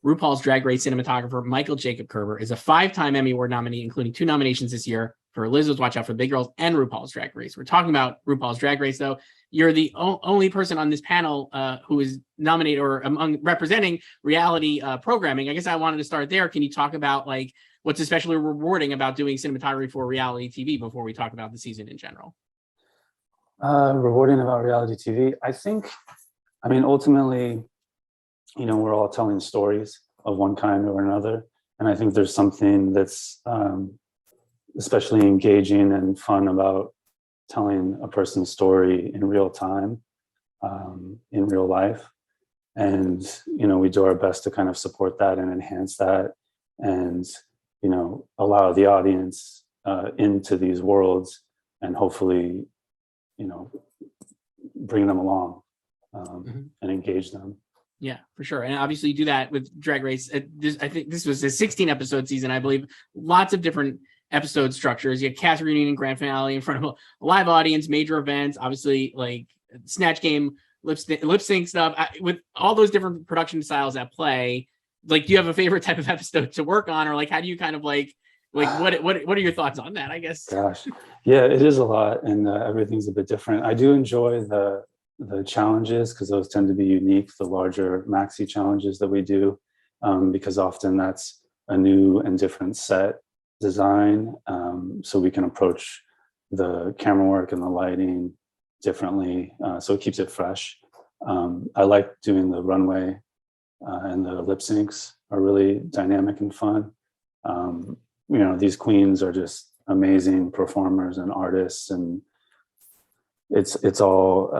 RuPaul's Drag Race cinematographer Michael Jacob Kerber is a 5-time Emmy Award nominee, including 2 nominations this year for Lizzo's Watch Out for Big Girls and RuPaul's Drag Race. We're talking about RuPaul's Drag Race, though. You're the only person on this panel who is nominated or among representing reality programming. I guess I wanted to start there. Can you talk about like what's especially rewarding about doing cinematography for reality TV before we talk about the season in general? Rewarding about reality TV, I mean, ultimately, you know, we're all telling stories of one kind or another. And I think there's something that's especially engaging and fun about telling a person's story in real time, in real life. And, you know, we do our best to kind of support that and enhance that and, you know, allow the audience into these worlds and hopefully, you know, bring them along and engage them. Yeah, for sure. And obviously you do that with Drag Race. I think this was a 16 episode season, I believe. Lots of different episode structures. You had cast reunion and grand finale in front of a live audience, major events, obviously like Snatch Game, lip sync stuff. With all those different production styles at play, like, do you have a favorite type of episode to work on? Or like, how do you kind of like what are your thoughts on that, I guess? Gosh, yeah, it is a lot. And everything's a bit different. I do enjoy the challenges because those tend to be unique, the larger maxi challenges that we do, because often that's a new and different set design, so we can approach the camera work and the lighting differently, so it keeps it fresh. I like doing the runway and the lip syncs are really dynamic and fun. You know, these queens are just amazing performers and artists, and it's all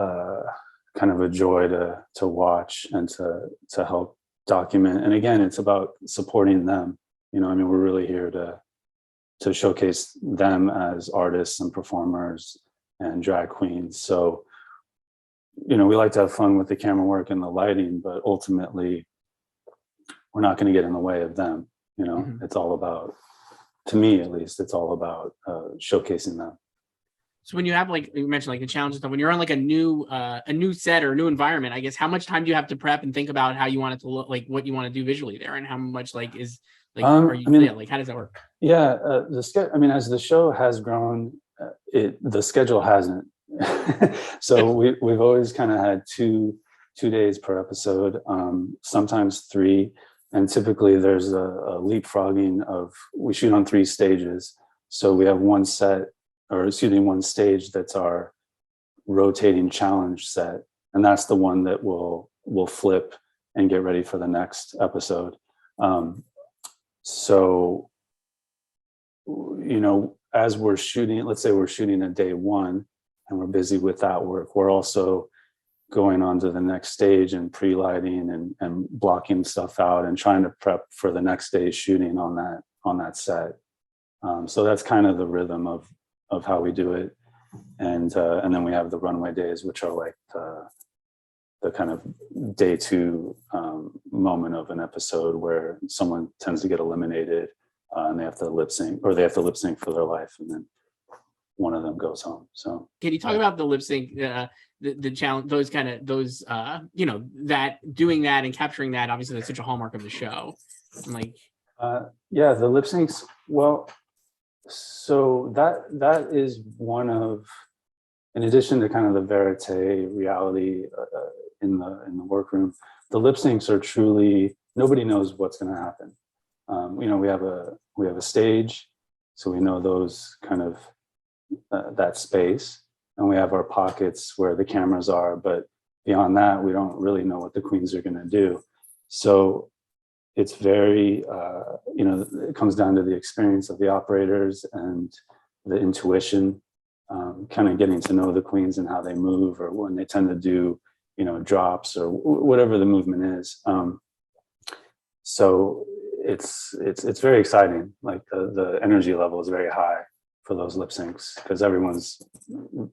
kind of a joy to watch and to help document. And again, it's about supporting them. You know, I mean, we're really here to showcase them as artists and performers and drag queens. So, you know, we like to have fun with the camera work and the lighting, but ultimately we're not going to get in the way of them. You know, It's all about, to me at least, it's all about showcasing them. So when you have, like you mentioned, like the challenges, when you're on like a new set or a new environment, I guess, how much time do you have to prep and think about how you want it to look, like what you want to do visually there, and how much like is like, are you, like, how does that work? Yeah, I mean, as the show has grown, the schedule hasn't. So we've always kind of had two days per episode, sometimes 3. And typically there's a leapfrogging of, we shoot on 3 stages. So we have one stage that's our rotating challenge set. And that's the one that we'll flip and get ready for the next episode. So, you know, as we're shooting, let's say we're shooting a day 1 and we're busy with that work, we're also going on to the next stage and pre-lighting and blocking stuff out and trying to prep for the next day's shooting on that set. So that's kind of the rhythm of how we do it. And then we have the runway days, which are like the kind of day 2 moment of an episode where someone tends to get eliminated and they have to lip sync for their life, and then one of them goes home. So can you talk about the lip sync, the challenge, those you know, that doing that and capturing that, obviously that's such a hallmark of the show. And like yeah, the lip syncs, well, so that is one of, in addition to kind of the verite reality in the workroom, the lip syncs are truly, nobody knows what's going to happen. You know, we have a stage, so we know those kind of that space, and we have our pockets where the cameras are, but beyond that, we don't really know what the queens are going to do. So it's very, you know, it comes down to the experience of the operators and the intuition, kind of getting to know the queens and how they move, or when they tend to do, you know, drops or whatever the movement is. So it's very exciting. Like the energy level is very high for those lip syncs because everyone's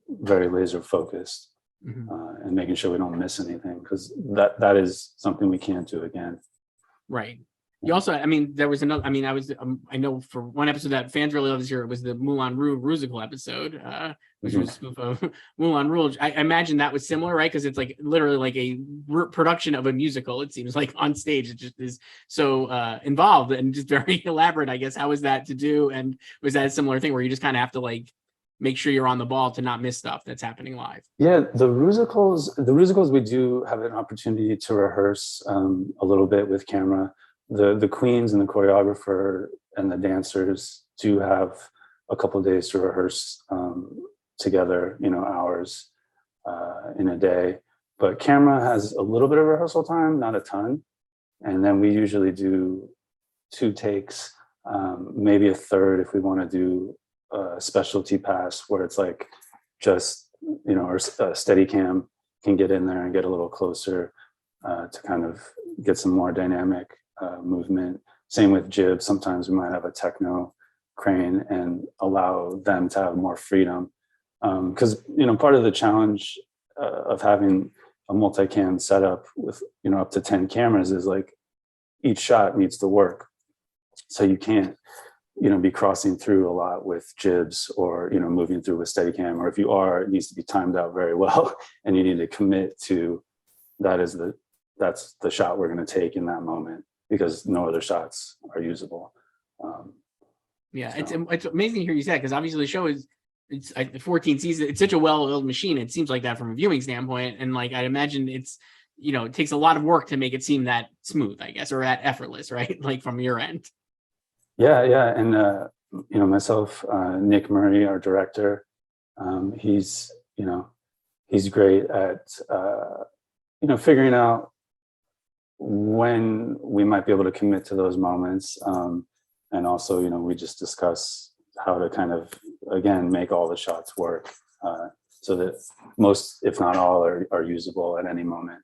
very laser focused and making sure we don't miss anything, because that is something we can't do again. Right. You also, I mean, there was another, I mean, I know for one episode that fans really loved this year, it was the Moulin Rouge musical episode, which was a spoof of Moulin Rouge. I imagine that was similar, right? Because it's like literally like a production of a musical, it seems like on stage. It just is so involved and just very elaborate, I guess. How was that to do? And was that a similar thing where you just kind of have to like make sure you're on the ball to not miss stuff that's happening live? Yeah, the musicals, we do have an opportunity to rehearse a little bit with camera. The queens and the choreographer and the dancers do have a couple of days to rehearse together, hours in a day. But camera has a little bit of rehearsal time, not a ton. And then we usually do 2 takes, maybe a third if we want to do a specialty pass where it's like just, or a steady cam can get in there and get a little closer to kind of get some more dynamic movement. Same with jib. Sometimes we might have a techno crane and allow them to have more freedom. Because, part of the challenge of having a multicam setup with, up to 10 cameras is like each shot needs to work. So you can't, be crossing through a lot with jibs or, moving through with Steadicam, or if you are, it needs to be timed out very well. And you need to commit to that's the shot we're going to take in that moment, because no other shots are usable. It's amazing to hear you say that, because obviously the show is, it's 14 seasons. It's such a well-oiled machine. It seems like that from a viewing standpoint. And like, I'd imagine it's, it takes a lot of work to make it seem that smooth, I guess, or that effortless, right? Like from your end. Yeah. And, myself, Nick Murray, our director, he's great at, figuring out when we might be able to commit to those moments. And also, we just discuss how to kind of, again, make all the shots work so that most, if not all, are usable at any moment.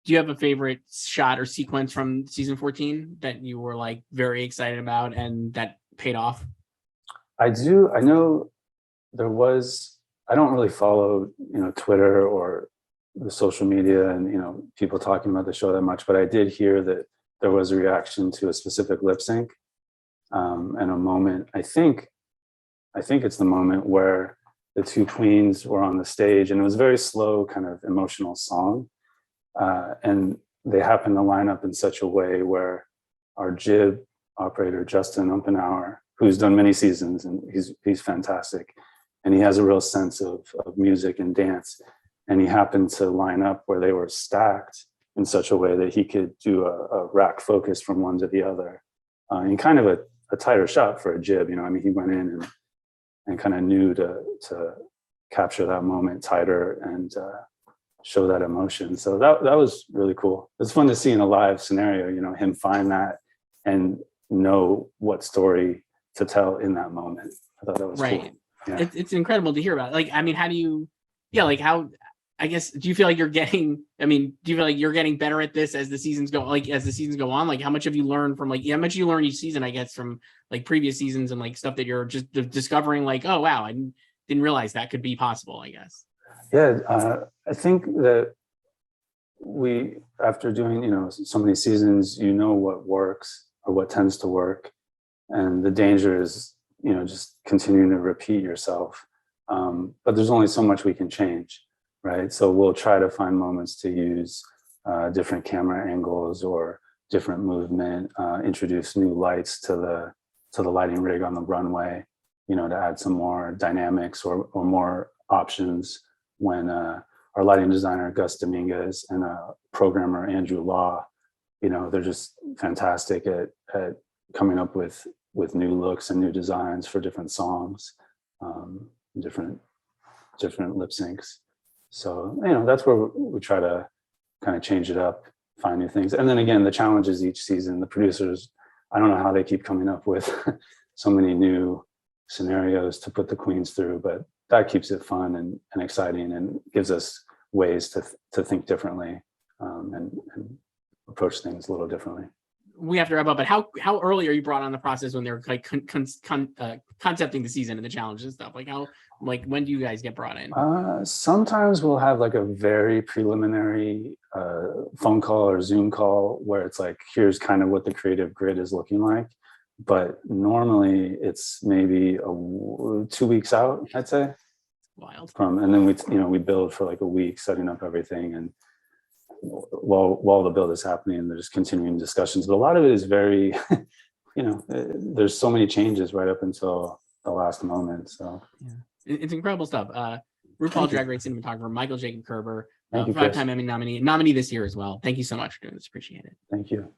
Do you have a favorite shot or sequence from season 14 that you were like very excited about and that paid off? I do. I know there was, I don't really follow, Twitter or the social media and, people talking about the show that much, but I did hear that there was a reaction to a specific lip sync and a moment. I think it's the moment where the 2 queens were on the stage, and it was a very slow kind of emotional song. And they happened to line up in such a way where our jib operator, Justin Umpenauer, who's done many seasons, and he's fantastic, and he has a real sense of music and dance. And he happened to line up where they were stacked in such a way that he could do a rack focus from one to the other, in kind of a tighter shot for a jib. He went in and kind of knew to capture that moment tighter and show that emotion. So that was really cool. It's fun to see in a live scenario, him find that and know what story to tell in that moment. I thought that was right. Cool. Yeah. It's incredible to hear about. Like, I mean, how do you, how, I guess, do you feel like you're getting better at this as the seasons go, on? Like, how much have you learned from how much you learn each season, I guess, from like previous seasons and like stuff that you're just discovering, like, oh, wow, I didn't realize that could be possible, I guess. Yeah, I think that we, after doing, so many seasons, what works or what tends to work. And the danger is, just continuing to repeat yourself. But there's only so much we can change, right? So we'll try to find moments to use different camera angles or different movement, introduce new lights to the lighting rig on the runway, to add some more dynamics or more options. When our lighting designer, Gus Dominguez, and programmer, Andrew Law, they're just fantastic at coming up with new looks and new designs for different songs, different lip syncs. So, that's where we try to kind of change it up, find new things. And then again, the challenges each season, the producers, I don't know how they keep coming up with so many new scenarios to put the queens through, but that keeps it fun and exciting and gives us ways to think differently and approach things a little differently. we have to wrap up, but how early are you brought on the process when they're like concepting the season and the challenges and stuff? Like when do you guys get brought in? Sometimes we'll have like a very preliminary phone call or Zoom call where it's like, here's kind of what the creative grid is looking like. But normally it's maybe 2 weeks out, I'd say. Wild. And then we build for like a week, setting up everything, and while the build is happening, there's continuing discussions. But a lot of it is very, there's so many changes right up until the last moment. So yeah, it's incredible stuff. RuPaul Drag Race cinematographer Michael Jacob Kerber, Thank you, 5-time Emmy nominee this year as well. Thank you so much for doing this. Appreciate it. Thank you.